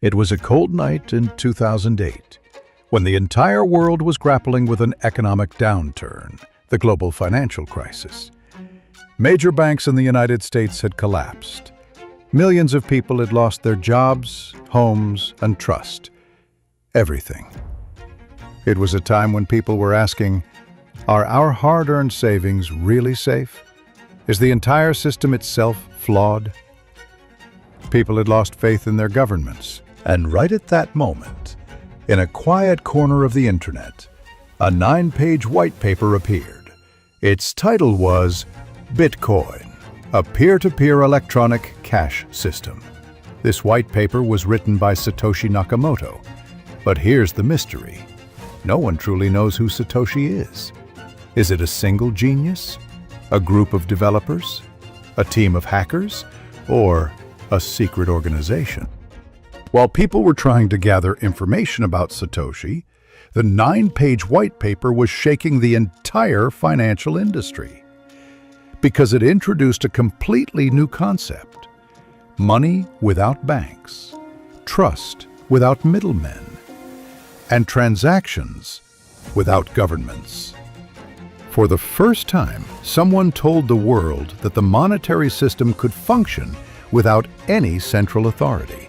It was a cold night in 2008, when the entire world was grappling with an economic downturn, the global financial crisis. Major banks in the United States had collapsed. Millions of people had lost their jobs, homes, and trust. Everything. It was a time when people were asking, are our hard-earned savings really safe? Is the entire system itself flawed? People had lost faith in their governments. And right at that moment, in a quiet corner of the internet, a 9-page white paper appeared. Its title was Bitcoin, a peer-to-peer electronic cash system. This white paper was written by Satoshi Nakamoto. But here's the mystery. No one truly knows who Satoshi is. Is it a single genius? A group of developers? A team of hackers? Or a secret organization? While people were trying to gather information about Satoshi, the 9-page white paper was shaking the entire financial industry. Because it introduced a completely new concept: money without banks, trust without middlemen, and transactions without governments. For the first time, someone told the world that the monetary system could function without any central authority.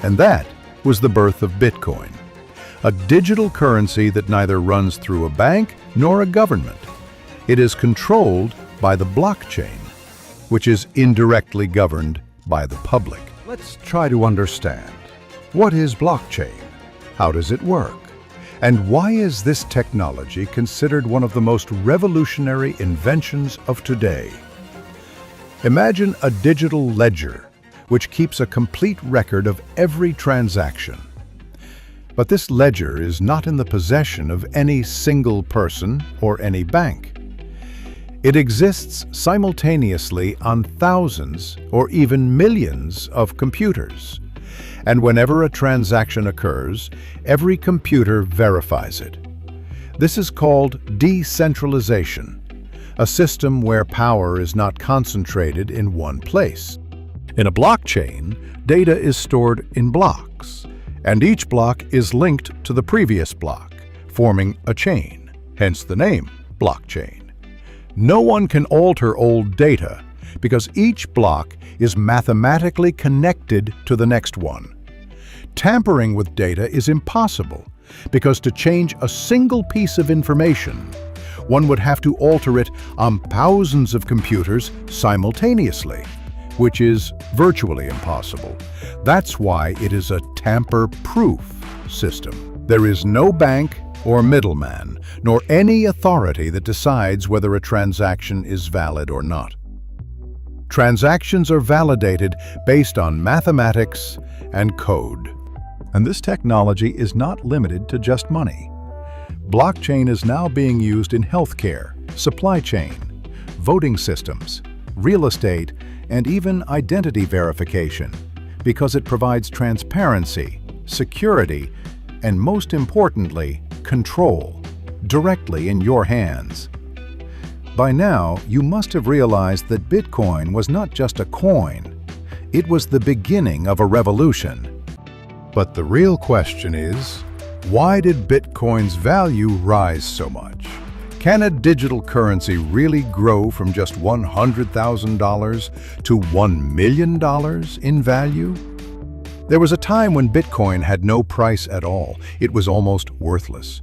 And that was the birth of Bitcoin, a digital currency that neither runs through a bank nor a government. It is controlled by the blockchain, which is indirectly governed by the public. Let's try to understand. What is blockchain? How does it work? And why is this technology considered one of the most revolutionary inventions of today? Imagine a digital ledger which keeps a complete record of every transaction. But this ledger is not in the possession of any single person or any bank. It exists simultaneously on thousands or even millions of computers. And whenever a transaction occurs, every computer verifies it. This is called decentralization, a system where power is not concentrated in one place. In a blockchain, data is stored in blocks, and each block is linked to the previous block, forming a chain, hence the name blockchain. No one can alter old data because each block is mathematically connected to the next one. Tampering with data is impossible because to change a single piece of information, one would have to alter it on thousands of computers simultaneously, which is virtually impossible. That's why it is a tamper-proof system. There is no bank or middleman, nor any authority that decides whether a transaction is valid or not. Transactions are validated based on mathematics and code. And this technology is not limited to just money. Blockchain is now being used in healthcare, supply chain, voting systems, real estate, and even identity verification, because it provides transparency, security, and most importantly, control, directly in your hands. By now, you must have realized that Bitcoin was not just a coin. It was the beginning of a revolution. But the real question is, why did Bitcoin's value rise so much? Can a digital currency really grow from just $100,000 to $1 million in value? There was a time when Bitcoin had no price at all. It was almost worthless.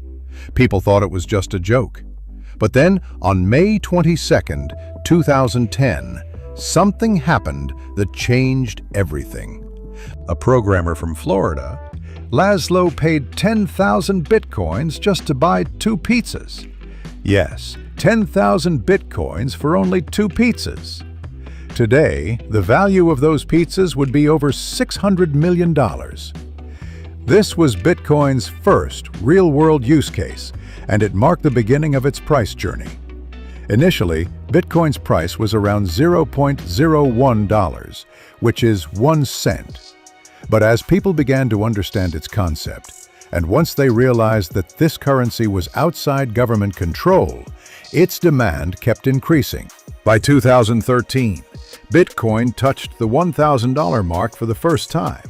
People thought it was just a joke. But then, on May 22nd, 2010, something happened that changed everything. A programmer from Florida, Laszlo, paid 10,000 Bitcoins just to buy 2 pizzas. Yes, 10,000 Bitcoins for only 2 pizzas. Today, the value of those pizzas would be over $600 million. This was Bitcoin's first real-world use case, and it marked the beginning of its price journey. Initially, Bitcoin's price was around $0.01, which is 1 cent. But as people began to understand its concept, and once they realized that this currency was outside government control, its demand kept increasing. By 2013, Bitcoin touched the $1,000 mark for the first time.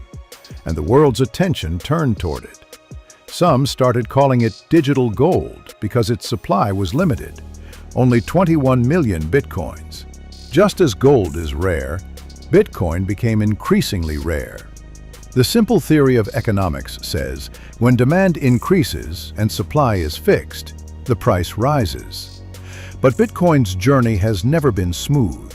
and the world's attention turned toward it. Some started calling it digital gold because its supply was limited, only 21 million bitcoins. Just as gold is rare, Bitcoin became increasingly rare. The simple theory of economics says, when demand increases and supply is fixed, the price rises. But Bitcoin's journey has never been smooth.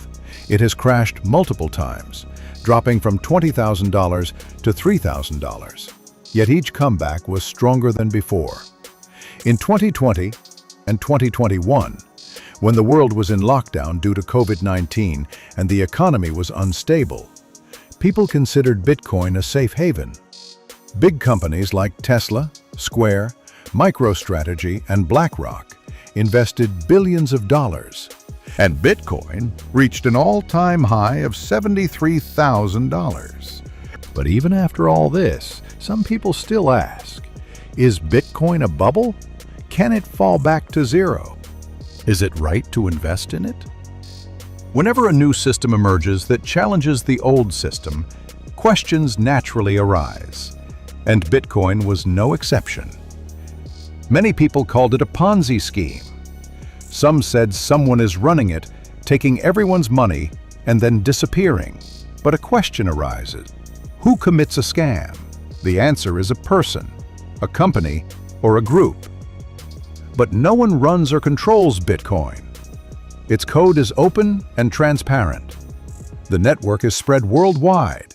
It has crashed multiple times, dropping from $20,000 to $3,000. Yet each comeback was stronger than before. In 2020 and 2021, when the world was in lockdown due to COVID-19 and the economy was unstable, people considered Bitcoin a safe haven. Big companies like Tesla, Square, MicroStrategy, and BlackRock invested billions of dollars, and Bitcoin reached an all-time high of $73,000. But even after all this, some people still ask, is Bitcoin a bubble? Can it fall back to zero? Is it right to invest in it? Whenever a new system emerges that challenges the old system, questions naturally arise. And Bitcoin was no exception. Many people called it a Ponzi scheme. Some said someone is running it, taking everyone's money and then disappearing. But a question arises. Who commits a scam? The answer is a person, a company, or a group. But no one runs or controls Bitcoin. Its code is open and transparent. The network is spread worldwide.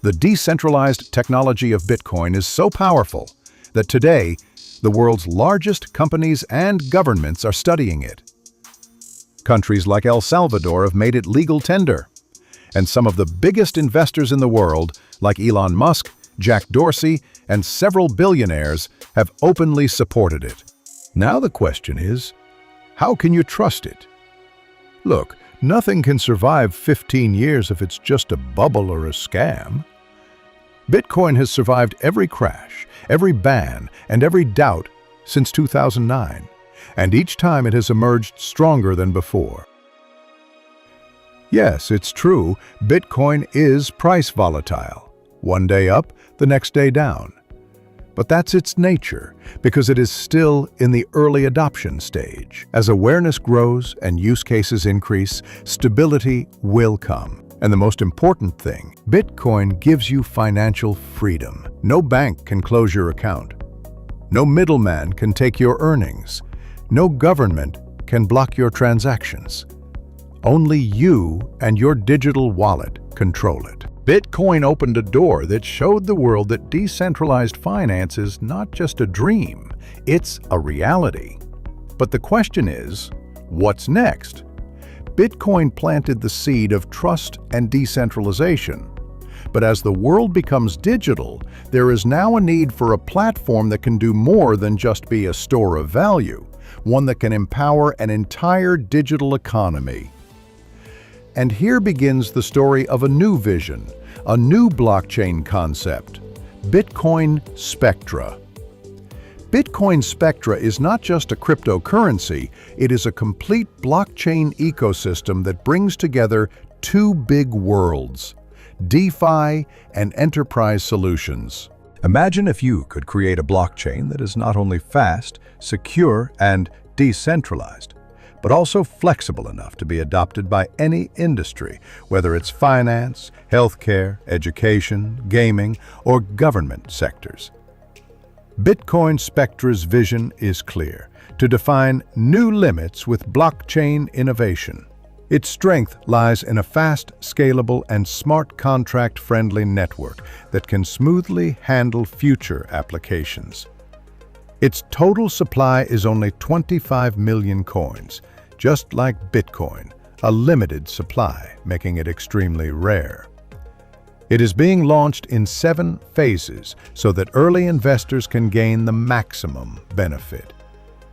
The decentralized technology of Bitcoin is so powerful that today, the world's largest companies and governments are studying it. Countries like El Salvador have made it legal tender, and some of the biggest investors in the world, like Elon Musk, Jack Dorsey, and several billionaires, have openly supported it. Now the question is, how can you trust it? Look, nothing can survive 15 years if it's just a bubble or a scam. Bitcoin has survived every crash, every ban, and every doubt since 2009, and each time it has emerged stronger than before. Yes, it's true, Bitcoin is price volatile. One day up, the next day down. But that's its nature, because it is still in the early adoption stage. As awareness grows and use cases increase, stability will come. And the most important thing, Bitcoin gives you financial freedom. No bank can close your account. No middleman can take your earnings. No government can block your transactions. Only you and your digital wallet control it. Bitcoin opened a door that showed the world that decentralized finance is not just a dream, it's a reality. But the question is, what's next? Bitcoin planted the seed of trust and decentralization. But as the world becomes digital, there is now a need for a platform that can do more than just be a store of value, one that can empower an entire digital economy. And here begins the story of a new vision, a new blockchain concept, Bitcoin Spectra. Bitcoin Spectra is not just a cryptocurrency, it is a complete blockchain ecosystem that brings together two big worlds, DeFi and enterprise solutions. Imagine if you could create a blockchain that is not only fast, secure, and decentralized, but also flexible enough to be adopted by any industry, whether it's finance, healthcare, education, gaming, or government sectors. Bitcoin Spectra's vision is clear, to define new limits with blockchain innovation. Its strength lies in a fast, scalable, and smart contract-friendly network that can smoothly handle future applications. Its total supply is only 25 million coins, just like Bitcoin, a limited supply, making it extremely rare. It is being launched in 7 phases so that early investors can gain the maximum benefit.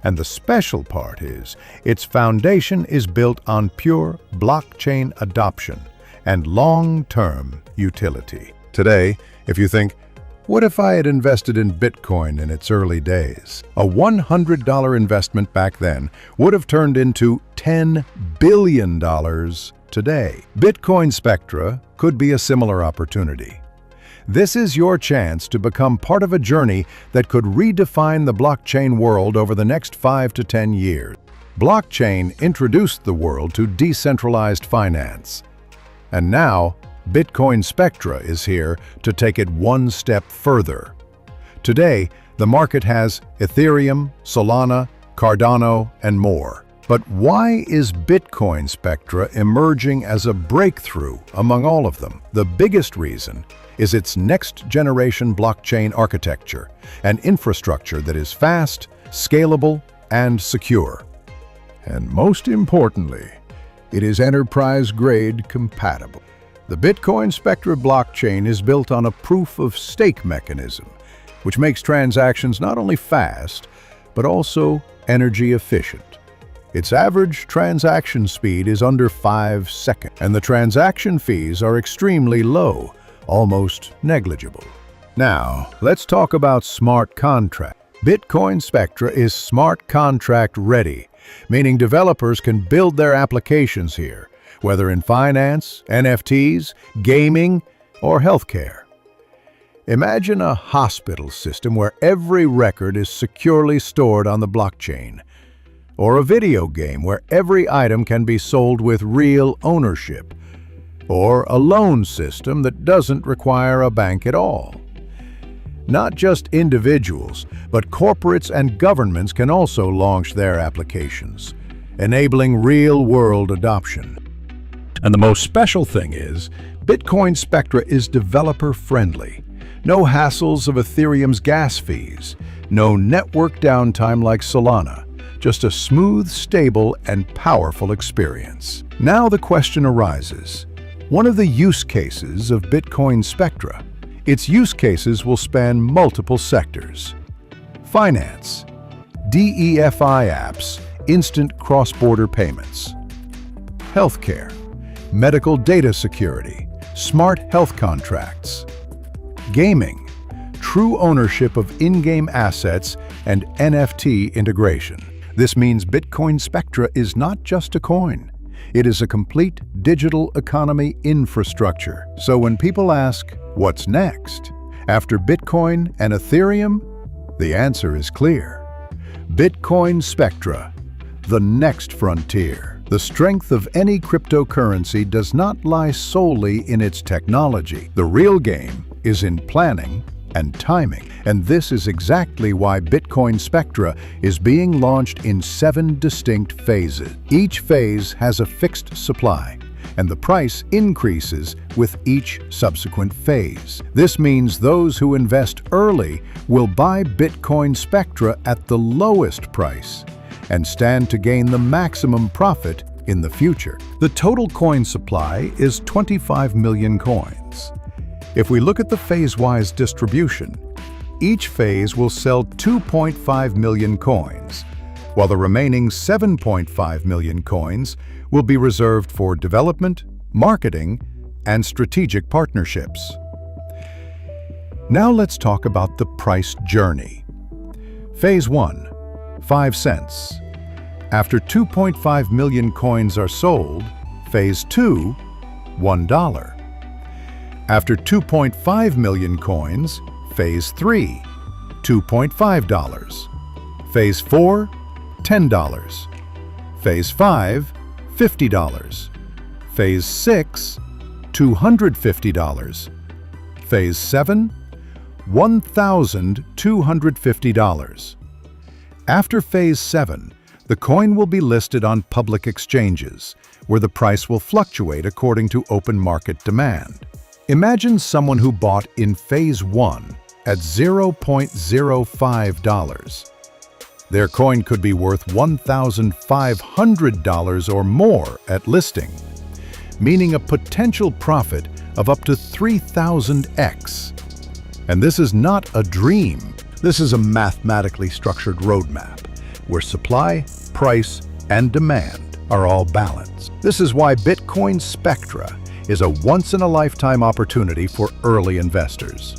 And the special part is, its foundation is built on pure blockchain adoption and long-term utility. Today, if you think, what if I had invested in Bitcoin in its early days? A $100 investment back then would have turned into $10 billion today. Bitcoin Spectra could be a similar opportunity. This is your chance to become part of a journey that could redefine the blockchain world over the next 5 to 10 years. Blockchain introduced the world to decentralized finance. And now, Bitcoin Spectra is here to take it one step further. Today, the market has Ethereum, Solana, Cardano, and more. But why is Bitcoin Spectra emerging as a breakthrough among all of them? The biggest reason is its next-generation blockchain architecture, an infrastructure that is fast, scalable, and secure. And most importantly, it is enterprise-grade compatible. The Bitcoin Spectra blockchain is built on a proof-of-stake mechanism, which makes transactions not only fast, but also energy efficient. Its average transaction speed is under 5 seconds, and the transaction fees are extremely low, almost negligible. Now, let's talk about smart contract. Bitcoin Spectra is smart contract ready, meaning developers can build their applications here, whether in finance, NFTs, gaming, or healthcare. Imagine a hospital system where every record is securely stored on the blockchain, or a video game where every item can be sold with real ownership, or a loan system that doesn't require a bank at all. Not just individuals, but corporates and governments can also launch their applications, enabling real-world adoption. And the most special thing is, Bitcoin Spectra is developer-friendly. No hassles of Ethereum's gas fees, no network downtime like Solana, just a smooth, stable, and powerful experience. Now the question arises, what are the use cases of Bitcoin Spectra? Its use cases will span multiple sectors. Finance, DeFi apps, instant cross-border payments. Healthcare, medical data security, smart health contracts. Gaming, true ownership of in-game assets and NFT integration. This means Bitcoin Spectra is not just a coin. It is a complete digital economy infrastructure. So when people ask, what's next? After Bitcoin and Ethereum, the answer is clear. Bitcoin Spectra, the next frontier. The strength of any cryptocurrency does not lie solely in its technology. The real game is in planning and timing. And this is exactly why Bitcoin Spectra is being launched in 7 distinct phases. Each phase has a fixed supply, and the price increases with each subsequent phase. This means those who invest early will buy Bitcoin Spectra at the lowest price and stand to gain the maximum profit in the future. The total coin supply is 25 million coins. If we look at the phase-wise distribution, each phase will sell 2.5 million coins, while the remaining 7.5 million coins will be reserved for development, marketing, and strategic partnerships. Now let's talk about the price journey. Phase 1, 5 cents. After 2.5 million coins are sold, Phase 2, $1. After 2.5 million coins, Phase 3, $2.5. Phase 4, $10. Phase 5, $50. Phase 6, $250. Phase 7, $1,250. After Phase 7, the coin will be listed on public exchanges, where the price will fluctuate according to open market demand. Imagine someone who bought in Phase 1 at $0.05. Their coin could be worth $1,500 or more at listing, meaning a potential profit of up to 3,000x. And this is not a dream. This is a mathematically structured roadmap where supply, price, and demand are all balanced. This is why Bitcoin Spectra is a once-in-a-lifetime opportunity for early investors.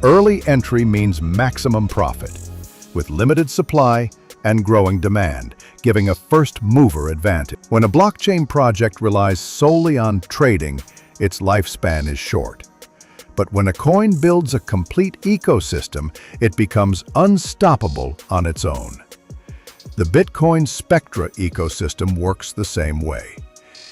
Early entry means maximum profit, with limited supply and growing demand, giving a first-mover advantage. When a blockchain project relies solely on trading, its lifespan is short. But when a coin builds a complete ecosystem, it becomes unstoppable on its own. The Bitcoin Spectra ecosystem works the same way.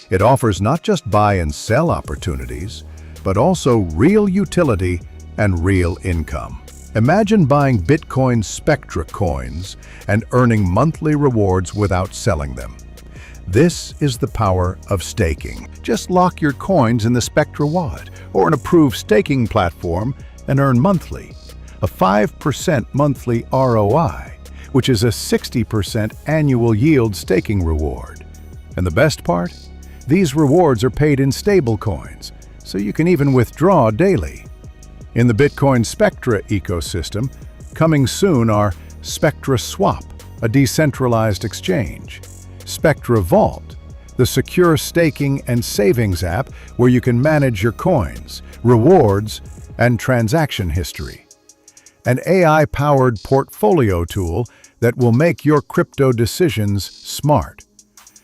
It offers not just buy and sell opportunities, but also real utility and real income. Imagine buying Bitcoin Spectra coins and earning monthly rewards without selling them. This is the power of staking. Just lock your coins in the Spectra wallet or an approved staking platform and earn monthly. A 5% monthly ROI, which is a 60% annual yield staking reward. And the best part? These rewards are paid in stable coins, so you can even withdraw daily. In the Bitcoin Spectra ecosystem, coming soon are Spectra Swap, a decentralized exchange; Spectra Vault, the secure staking and savings app where you can manage your coins, rewards, and transaction history; an AI-powered portfolio tool that will make your crypto decisions smart;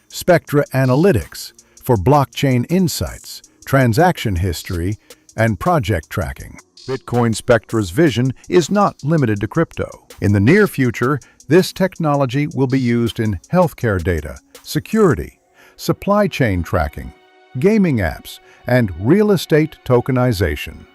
Spectra Analytics for blockchain insights, transaction history, and project tracking. Bitcoin Spectra's vision is not limited to crypto. In the near future, this technology will be used in healthcare data, security, supply chain tracking, gaming apps, and real estate tokenization.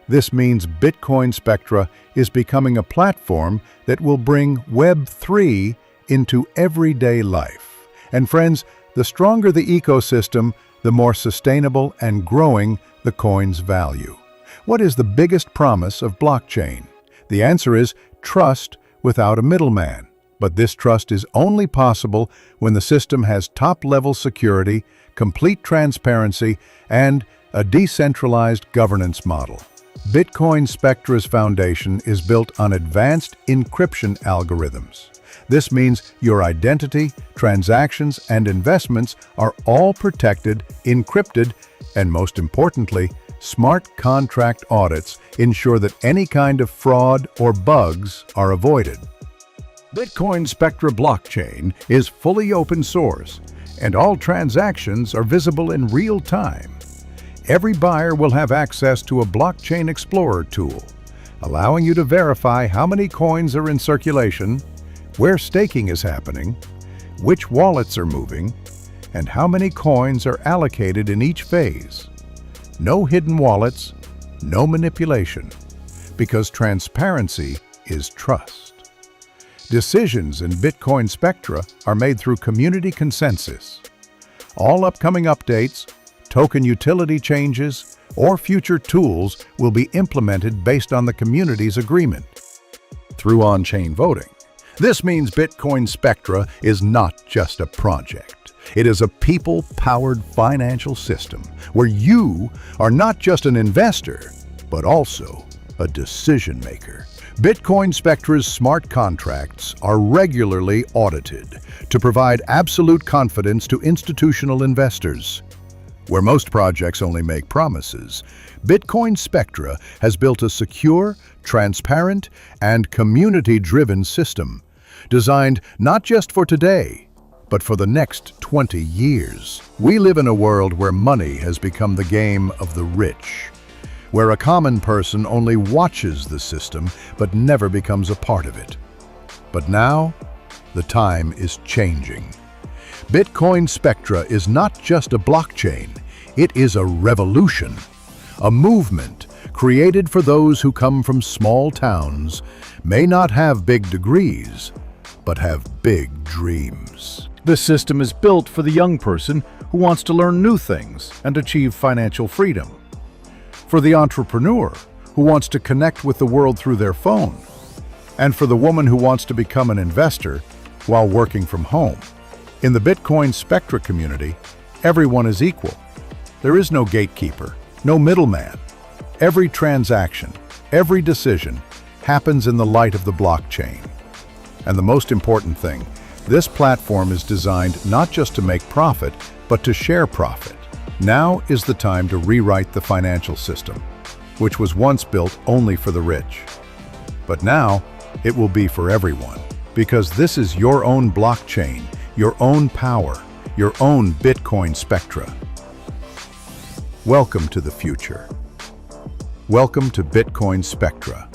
This means Bitcoin Spectra is becoming a platform that will bring Web3 into everyday life. And friends, the stronger the ecosystem, the more sustainable and growing the coin's value. What is the biggest promise of blockchain? The answer is trust without a middleman. But this trust is only possible when the system has top-level security, complete transparency, and a decentralized governance model. Bitcoin Spectra's foundation is built on advanced encryption algorithms. This means your identity, transactions, and investments are all protected, encrypted, and most importantly, smart contract audits ensure that any kind of fraud or bugs are avoided. Bitcoin Spectra blockchain is fully open source, and all transactions are visible in real time. Every buyer will have access to a Blockchain Explorer tool, allowing you to verify how many coins are in circulation, where staking is happening, which wallets are moving, and how many coins are allocated in each phase. No hidden wallets, no manipulation, because transparency is trust. Decisions in Bitcoin Spectra are made through community consensus. All upcoming updates, token utility changes, or future tools will be implemented based on the community's agreement. Through on-chain voting. This means Bitcoin Spectra is not just a project. It is a people-powered financial system where you are not just an investor, but also a decision maker. Bitcoin Spectra's smart contracts are regularly audited to provide absolute confidence to institutional investors. Where most projects only make promises, Bitcoin Spectra has built a secure, transparent, and community-driven system designed not just for today, but for the next 20 years. We live in a world where money has become the game of the rich, where a common person only watches the system but never becomes a part of it. But now, the time is changing. Bitcoin Spectra is not just a blockchain, it is a revolution, a movement created for those who come from small towns, may not have big degrees, but have big dreams. This system is built for the young person who wants to learn new things and achieve financial freedom. For the entrepreneur who wants to connect with the world through their phone. And for the woman who wants to become an investor while working from home. In the Bitcoin Spectra community, everyone is equal. There is no gatekeeper, no middleman. Every transaction, every decision happens in the light of the blockchain. And the most important thing, this platform is designed not just to make profit, but to share profit. Now is the time to rewrite the financial system, which was once built only for the rich. But now, it will be for everyone, because this is your own blockchain, your own power, your own Bitcoin Spectra. Welcome to the future. Welcome to Bitcoin Spectra,